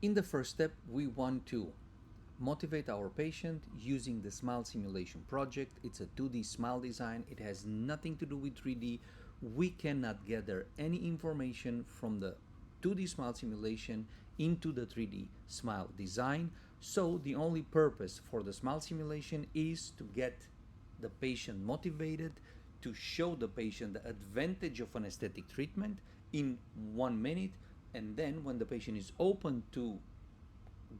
in the first step, we want to motivate our patient using the smile simulation project. It's a 2D smile design. It has nothing to do with 3D. We cannot gather any information from the 2D smile simulation into the 3D smile design. So the only purpose for the smile simulation is to get the patient motivated, to show the patient the advantage of an aesthetic treatment in 1 minute, and then when the patient is open to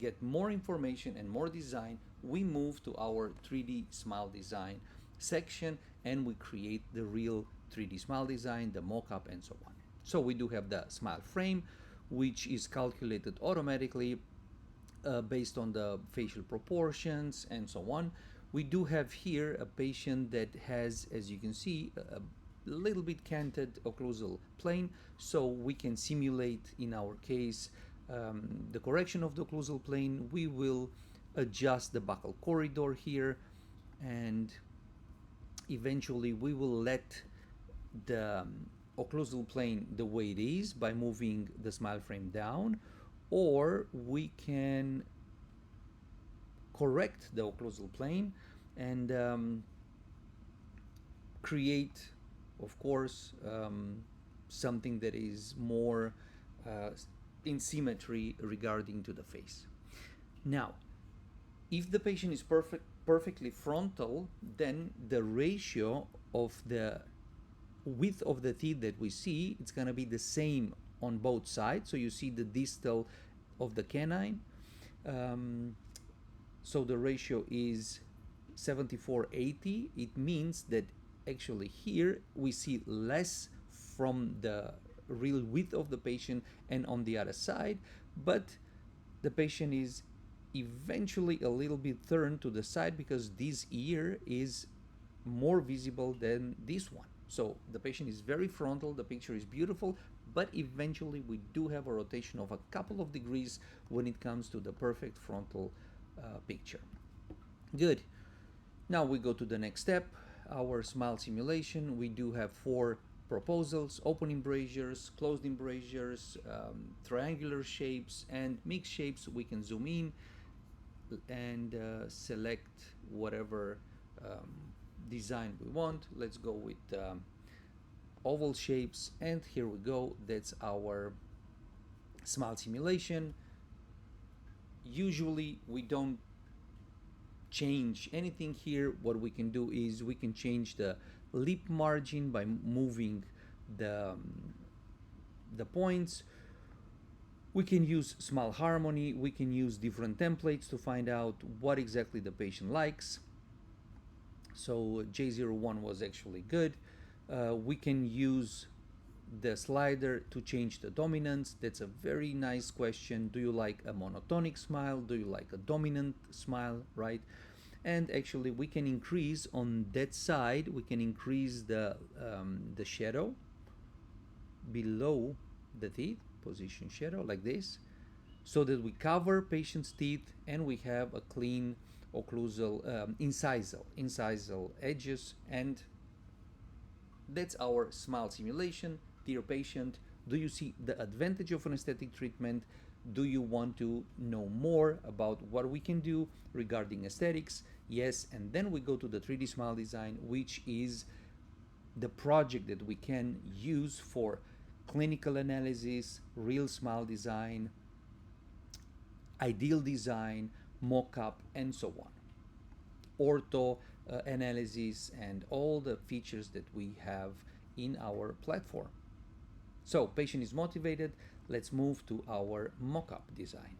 get more information and more design, we move to our 3D smile design section and we create the real 3D smile design, the mock-up, and so on. So we do have the smile frame, which is calculated automatically based on the facial proportions and so on. We do have here a patient that has, as you can see, a little bit canted occlusal plane, so we can simulate, in our case, the correction of the occlusal plane. We will adjust the buccal corridor here, and eventually we will let the occlusal plane the way it is by moving the smile frame down, or we can correct the occlusal plane and create, of course, something that is more in symmetry regarding to the face. Now, if the patient is perfectly frontal, then the ratio of the width of the teeth that we see, it's going to be the same on both sides. So you see the distal of the canine. So the ratio is 74/80. It means that actually here we see less from the real width of the patient and on the other side, but the patient is eventually a little bit turned to the side because this ear is more visible than this one. So the patient is very frontal, the picture is beautiful, but eventually we do have a rotation of a couple of degrees when it comes to the perfect frontal picture. Good. Now we go to the next step, our smile simulation. We do have 4 proposals: open embrasures, closed embrasures, triangular shapes, and mixed shapes. We can zoom in and select whatever design we want. Let's go with oval shapes, and here we go. That's our smile simulation. Usually we don't change anything here. What we can do is we can change the lip margin by moving the points. We can use smile harmony. We can use different templates to find out what exactly the patient likes. So J01 was actually good. We can use the slider to change the dominance. That's a very nice question. Do you like a monotonic smile? Do you like a dominant smile, right? And actually we can increase on that side, we can increase the shadow below the teeth, position shadow like this, so that we cover patient's teeth and we have a clean occlusal incisal edges. And that's our smile simulation. Dear patient, do you see the advantage of an aesthetic treatment? Do you want to know more about what we can do regarding aesthetics? Yes, and then we go to the 3D smile design, which is the project that we can use for clinical analysis, real smile design, ideal design, mock-up, and so on. Ortho analysis and all the features that we have in our platform. So patient is motivated. Let's move to our mock-up design.